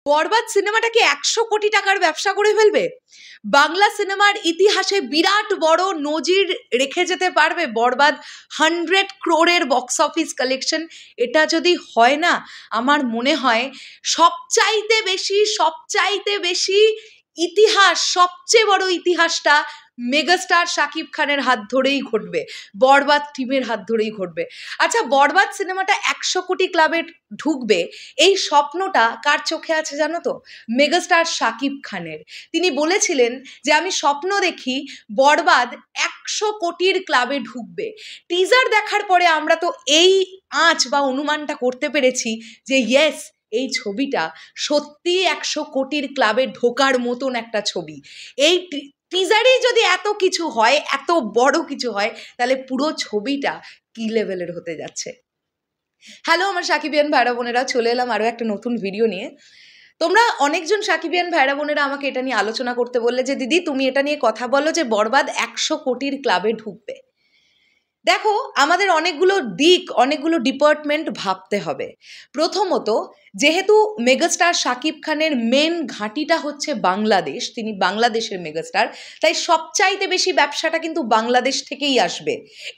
বরবাদ সিনেমাটাকে 100 কোটি টাকার ব্যবসা করে ফেলবে? বাংলা সিনেমার ইতিহাসে বিরাট বড় নজির রেখে যেতে পারবে বরবাদ 100 ক্রোড়ের বক্স অফিস কালেকশন। এটা যদি হয় না, আমার মনে হয় সবচাইতে বেশি ইতিহাস, সবচেয়ে বড় ইতিহাসটা মেগাস্টার শাকিব খানের হাত ধরেই ঘটবে, বরবাদ টিমের হাত ধরেই ঘটবে। আচ্ছা, বরবাদ সিনেমাটা 100 কোটি ক্লাবে ঢুকবে, এই স্বপ্নটা কার চোখে আছে জানো তো? মেগাস্টার শাকিব খানের। তিনি বলেছিলেন যে আমি স্বপ্ন দেখি বরবাদ 100 কোটির ক্লাবে ঢুকবে। টিজার দেখার পরে আমরা তো এই আঁচ বা অনুমানটা করতে পেরেছি যে ইয়েস, এই ছবিটা সত্যি 100 কোটির ক্লাবে ঢোকার মতন একটা ছবি। এই টিজারেই যদি এত কিছু হয়, এত বড় কিছু হয়, তাহলে পুরো ছবিটা কি লেভেলের হতে যাচ্ছে। হ্যালো আমার সাকিবিয়ান ভাইরা বোনেরা, চলে এলাম আরও একটা নতুন ভিডিও নিয়ে। তোমরা অনেকজন সাকিবিয়ান ভাইরা বোনেরা আমাকে এটা নিয়ে আলোচনা করতে বললে যে দিদি তুমি এটা নিয়ে কথা বলো যে বরবাদ 100 কোটির ক্লাবে ঢুকবে। দেখো, আমাদের অনেকগুলো ডিপার্টমেন্ট ভাবতে হবে। প্রথমত, যেহেতু মেগাস্টার শাকিব খানের মেন ঘাঁটিটা হচ্ছে বাংলাদেশ, তিনি বাংলাদেশের মেগাস্টার, তাই সবচাইতে বেশি ব্যবসাটা কিন্তু বাংলাদেশ থেকেই আসবে,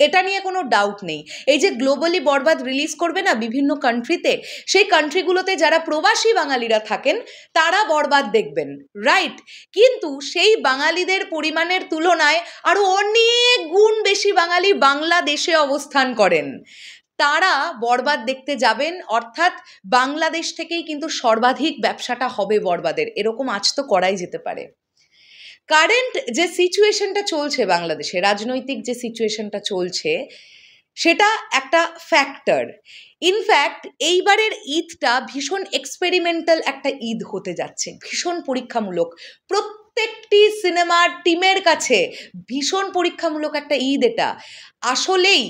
এটা নিয়ে কোনো ডাউট নেই। এই যে গ্লোবালি বরবাদ রিলিজ করবে না বিভিন্ন কান্ট্রিতে, সেই কান্ট্রিগুলোতে যারা প্রবাসী বাঙালিরা থাকেন তারা বরবাদ দেখবেন, রাইট? কিন্তু সেই বাঙালিদের পরিমাণের তুলনায় আরও অনেক গুণ বেশি বাঙালি বাংলাদেশে অবস্থান করেন, তারা বরবাদ দেখতে যাবেন। অর্থাৎ বাংলাদেশ থেকেই কিন্তু সর্বাধিক ব্যবসাটা হবে বরবাদের, এরকম আজ তো করাই যেতে পারে। কারেন্ট যে সিচুয়েশনটা চলছে বাংলাদেশে, রাজনৈতিক যে সিচুয়েশনটা চলছে, সেটা একটা ফ্যাক্টর। ইনফ্যাক্ট এইবারের ঈদটা ভীষণ এক্সপেরিমেন্টাল একটা ঈদ হতে যাচ্ছে, ভীষণ পরীক্ষামূলক। প্রত্যেকটি সিনেমার টিমের কাছে ভীষণ পরীক্ষামূলক একটা ঈদ এটা। আসলেই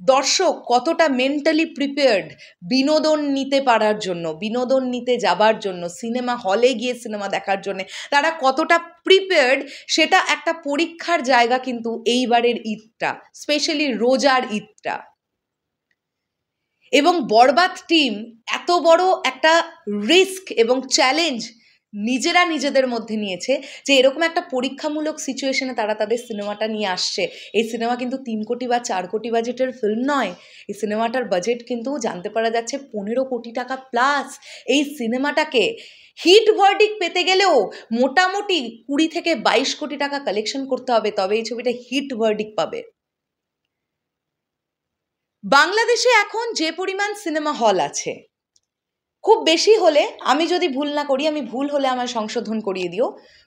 দর্শক কতটা মেন্টালি প্রিপেয়ার্ড বিনোদন নিতে পারার জন্য, বিনোদন নিতে যাবার জন্য, সিনেমা হলে গিয়ে সিনেমা দেখার জন্য তারা কতটা প্রিপেয়ার্ড, সেটা একটা পরীক্ষার জায়গা কিন্তু এইবারের ঈদটা, স্পেশালি রোজার ঈদটা। এবং বরবাদ টিম এত বড় একটা রিস্ক এবং চ্যালেঞ্জ নিজেদের মধ্যে নিয়েছে যে এরকম একটা পরীক্ষামূলক সিচুয়েশনে তারা তাদের সিনেমাটা নিয়ে আসছে। এই সিনেমা কিন্তু 3 কোটি বা 4 কোটি বাজেটের ফিল্ম নয়, এই সিনেমাটার বাজেট কিন্তু জানতে পারা যাচ্ছে 15 কোটি টাকা প্লাস। এই সিনেমাটাকে হিট ভার্ডিক্ট পেতে গেলেও মোটামুটি 20 থেকে 22 কোটি টাকা কালেকশন করতে হবে, তবে এই ছবিটা হিট ভার্ডিক্ট পাবে। বাংলাদেশে এখন যে পরিমাণ সিনেমা হল আছে, খুব বেশি হলে, আমি যদি ভুল না করি, আমি ভুল হলে আমার সংশোধন করিয়ে দিও,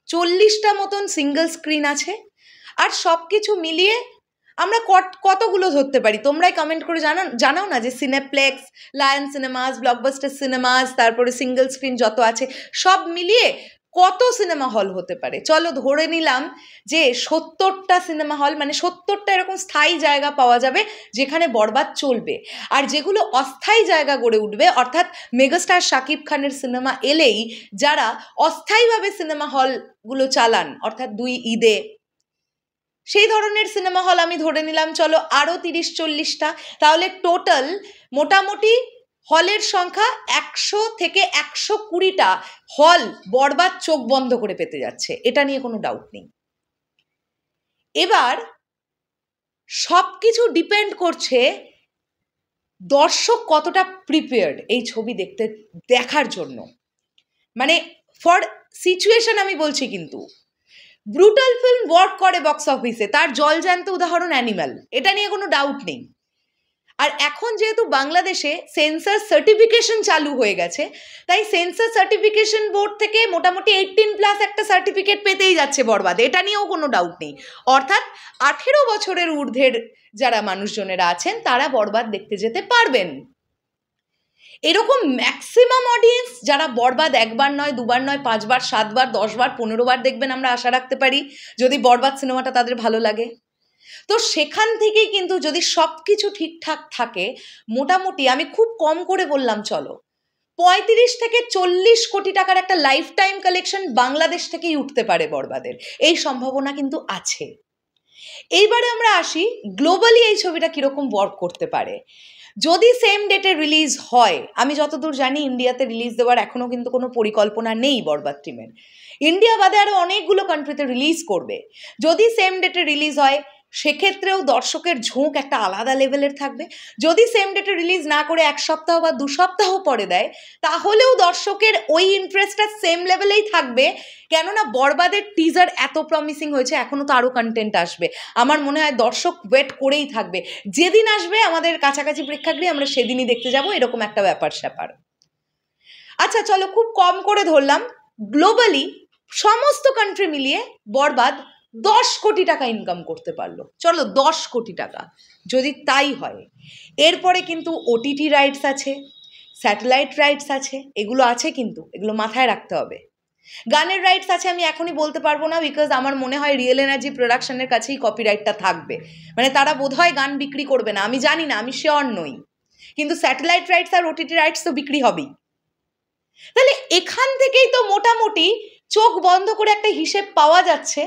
40টা মতন সিঙ্গেল স্ক্রিন আছে। আর সব কিছু মিলিয়ে আমরা কতগুলো ধরতে পারি? তোমরাই কমেন্ট করে জানাও না যে cineplex, lion cinemas, blockbuster cinemas, তারপরে সিঙ্গেল স্ক্রিন যত আছে সব মিলিয়ে কত সিনেমা হল হতে পারে। চলো ধরে নিলাম যে 70টা সিনেমা হল, মানে 70টা এরকম স্থায়ী জায়গা পাওয়া যাবে যেখানে বরবাদ চলবে। আর যেগুলো অস্থায়ী জায়গা গড়ে উঠবে, অর্থাৎ মেগাস্টার শাকিব খানের সিনেমা এলেই যারা অস্থায়ীভাবে সিনেমা হলগুলো চালান, অর্থাৎ 2 ঈদে, সেই ধরনের সিনেমা হল আমি ধরে নিলাম চলো আরও 30-40টা, তাহলে টোটাল মোটামুটি হলের সংখ্যা 100 থেকে 120টা হল বরবাদ চোখ বন্ধ করে পেতে যাচ্ছে, এটা নিয়ে কোনো ডাউট নেই। এবার সব কিছু ডিপেন্ড করছে দর্শক কতটা প্রিপেয়ার্ড এই ছবি দেখার জন্য। মানে ফর সিচুয়েশন আমি বলছি, কিন্তু ব্রুটাল ফিল্ম ওয়ার্ক করে বক্স অফিসে, তার জলজ্যান্ত উদাহরণ অ্যানিমাল, এটা নিয়ে কোনো ডাউট নেই। আর এখন যেহেতু বাংলাদেশে সেন্সর সার্টিফিকেশন চালু হয়ে গেছে, তাই সেন্সর সার্টিফিকেশন বোর্ড থেকে মোটামুটি 18+ একটা সার্টিফিকেট পেতেই যাচ্ছে বরবাদ, এটা নিয়েও কোনো ডাউট নেই। অর্থাৎ 18 বছরের ঊর্ধ্বের যারা মানুষজনেরা আছেন তারা বরবাদ দেখতে যেতে পারবেন। এরকম ম্যাক্সিমাম অডিয়েন্স যারা বরবাদ 1 বার নয়, 2 বার নয়, 5 বার, 7 বার, 10 বার, 15 বার দেখবেন আমরা আশা রাখতে পারি, যদি বরবাদ সিনেমাটা তাদের ভালো লাগে। তো সেখান থেকেই কিন্তু যদি সব কিছু ঠিকঠাক থাকে, মোটামুটি আমি খুব কম করে বললাম চলো 35 থেকে 40 কোটি টাকার একটা লাইফ টাইম কালেকশন বাংলাদেশ থেকেই উঠতে পারে বরবাদের, এই সম্ভাবনা কিন্তু আছে। এইবারে আমরা আসি গ্লোবালি এই ছবিটা কীরকম ওয়ার্ক করতে পারে। যদি সেম ডেটে রিলিজ হয়, আমি যতদূর জানি ইন্ডিয়াতে রিলিজ দেওয়ার এখনো কিন্তু কোনো পরিকল্পনা নেই বরবাদ টিমের। ইন্ডিয়া বাদে আরও অনেকগুলো কান্ট্রিতে রিলিজ করবে। যদি সেম ডেটে রিলিজ হয় সেক্ষেত্রেও দর্শকের ঝোঁক একটা আলাদা লেভেলের থাকবে। যদি সেম ডেটে রিলিজ না করে 1 সপ্তাহ বা 2 সপ্তাহ পরে দেয়, তাহলেও দর্শকের ওই ইন্টারেস্টটা সেম লেভেলেই থাকবে। কেননা বরবাদের টিজার এত প্রমিসিং হয়েছে, এখনও তো আরও কন্টেন্ট আসবে। আমার মনে হয় দর্শক ওয়েট করেই থাকবে, যেদিন আসবে আমাদের কাছাকাছি প্রেক্ষাগৃহে আমরা সেদিনই দেখতে যাব, এরকম একটা ব্যাপার স্যাপার। আচ্ছা চলো, খুব কম করে ধরলাম, গ্লোবালি সমস্ত কান্ট্রি মিলিয়ে বরবাদ 10 কোটি টাকা ইনকাম করতে পারলো। চলো 10 কোটি টাকা যদি তাই হয়, এরপরে কিন্তু ওটিটি রাইটস আছে, স্যাটেলাইট রাইটস আছে, এগুলো আছে, কিন্তু এগুলো মাথায় রাখতে হবে। গানের রাইটস আছে, আমি এখনই বলতে পারবো না, বিকজ আমার মনে হয় রিয়েল এনার্জি প্রোডাকশনের কাছেই কপিরাইটটা থাকবে, মানে তারা বোধহয় গান বিক্রি করবে না, আমি জানি না, আমি শিওর নই, কিন্তু স্যাটেলাইট রাইটস আর ওটিটি রাইটস তো বিক্রি হবেই। তাহলে এখান থেকেই তো মোটামুটি চোখ বন্ধ করে একটা হিসেব পাওয়া যাচ্ছে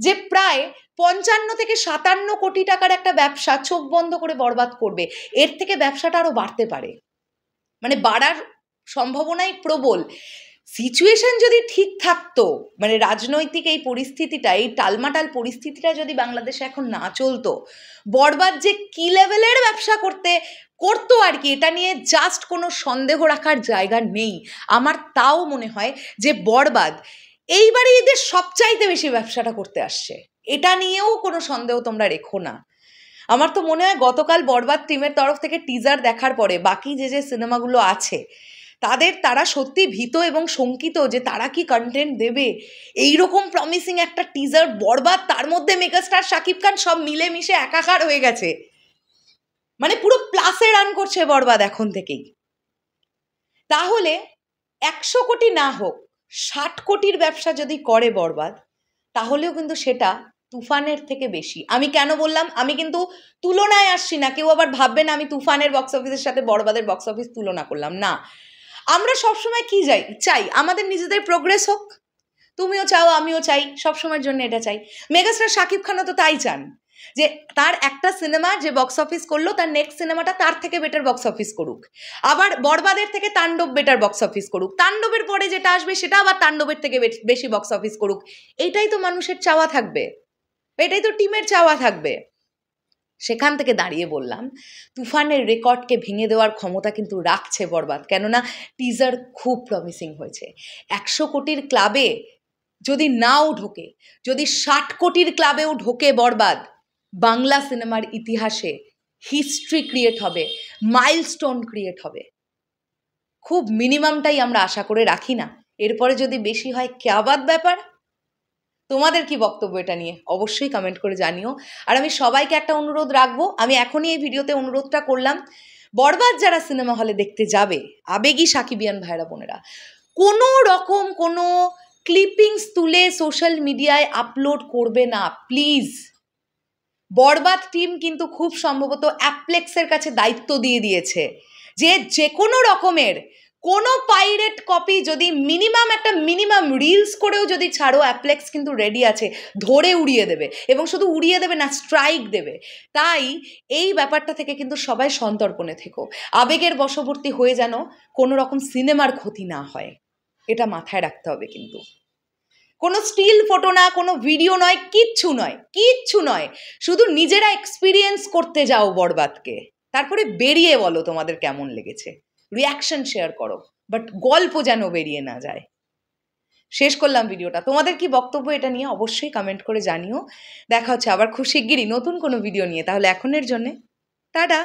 যে প্রায় 55 থেকে 57 কোটি টাকার একটা ব্যবসা চোখ বন্ধ করে বরবাদ করবে। এর থেকে ব্যবসাটা আরো বাড়তে পারে, মানে বাড়ার সম্ভাবনাই প্রবল। সিচুয়েশন যদি ঠিক থাকতো, মানে রাজনৈতিক এই পরিস্থিতিটা, এই টালমাটাল পরিস্থিতিটা যদি বাংলাদেশে এখন না চলতো, বরবাদ যে কি লেভেলের ব্যবসা করতো আর কি, এটা নিয়ে জাস্ট কোনো সন্দেহ রাখার জায়গা নেই। আমার তাও মনে হয় যে বরবাদ এইবারে এদের সবচাইতে বেশি ব্যবসাটা করতে আসছে, এটা নিয়েও কোনো সন্দেহ তোমরা রেখো না। আমার তো মনে হয় গতকাল বরবাদ টিমের তরফ থেকে টিজার দেখার পরে বাকি যে সিনেমাগুলো আছে তারা সত্যি ভীত এবং শঙ্কিত যে তারা কি কন্টেন্ট দেবে। এইরকম প্রমিসিং একটা টিজার বরবাদ, তার মধ্যে মেগাস্টার শাকিব খান, সব মিলেমিশে একাকার হয়ে গেছে, মানে পুরো প্লাসে রান করছে বরবাদ এখন থেকেই। তাহলে 100 কোটি না হোক 60 কোটির ব্যবসা যদি করে বরবাদ, তাহলেও কিন্তু সেটা তুফানের থেকে বেশি। আমি কেন বললাম, আমি কিন্তু তুলনায় আসছি না, কেউ আবার ভাববে না আমি তুফানের বক্স অফিসের সাথে বরবাদের বক্স অফিস তুলনা করলাম, না। আমরা সবসময় কি চাই আমাদের নিজেদের প্রোগ্রেস হোক, তুমিও চাও আমিও চাই, সবসময়ের জন্য এটা চাই। মেগাস্টার শাকিব খানও তো তাই চান যে তার একটা সিনেমা যে বক্স অফিস করলো, তার নেক্সট সিনেমাটা তার থেকে বেটার বক্স অফিস করুক, আবার বরবাদের থেকে তাণ্ডব বেটার বক্স অফিস করুক, তাণ্ডবের পরে যেটা আসবে সেটা আবার তাণ্ডবের থেকে বেশি বক্স অফিস করুক। এইটাই তো মানুষের চাওয়া থাকবে, এটাই তো টিমের চাওয়া থাকবে। সেখান থেকে দাঁড়িয়ে বললাম তুফানের রেকর্ডকে ভেঙে দেওয়ার ক্ষমতা কিন্তু রাখছে বরবাদ, কেননা টিজার খুব প্রমিসিং হয়েছে। 100 কোটির ক্লাবে যদি নাও ঢোকে, যদি 60 কোটির ক্লাবেও ঢোকে বরবাদ, বাংলা সিনেমার ইতিহাসে হিস্ট্রি ক্রিয়েট হবে, মাইলস্টোন ক্রিয়েট হবে। খুব মিনিমামটাই আমরা আশা করে রাখি না, এরপরে যদি বেশি হয় কেয়াবাদ ব্যাপার। তোমাদের কি বক্তব্য এটা নিয়ে অবশ্যই কমেন্ট করে জানিও। আর আমি সবাইকে একটা অনুরোধ রাখবো, আমি এখনই এই ভিডিওতে অনুরোধটা করলাম, বরবাদ যারা সিনেমা হলে দেখতে যাবে, আবেগী সাকিবিয়ান ভাইরা বোনেরা, কোনো রকম কোনো ক্লিপিংস তুলে সোশ্যাল মিডিয়ায় আপলোড করবে না প্লিজ। বরবাদ টিম কিন্তু খুব সম্ভবত অ্যাপ্লেক্সের কাছে দায়িত্ব দিয়ে দিয়েছে যে কোনো রকমের কোনো পাইরেট কপি যদি মিনিমাম রিলস করেও যদি ছাড়ো, অ্যাপ্লেক্স কিন্তু রেডি আছে, ধরে উড়িয়ে দেবে, এবং শুধু উড়িয়ে দেবে না, স্ট্রাইক দেবে। তাই এই ব্যাপারটা থেকে কিন্তু সবাই সন্তর্পণে থেকো, আবেগের বশবর্তী হয়ে যেন কোনো রকম সিনেমার ক্ষতি না হয়, এটা মাথায় রাখতে হবে। কিন্তু কোনো স্টিল ফটো না, কোনো ভিডিও নয়, কিচ্ছু নয়, শুধু নিজেরা এক্সপিরিয়েন্স করতে যাও বরবাদকে, তারপরে বেরিয়ে বলো তোমাদের কেমন লেগেছে, রিয়াকশন শেয়ার করো, বাট গল্প যেন বেরিয়ে না যায়। শেষ করলাম ভিডিওটা, তোমাদের কি বক্তব্য এটা নিয়ে অবশ্যই কমেন্ট করে জানিও। দেখা হচ্ছে আবার খুব শিগগিরই নতুন কোনো ভিডিও নিয়ে, তাহলে এখনের জন্যে টাটা।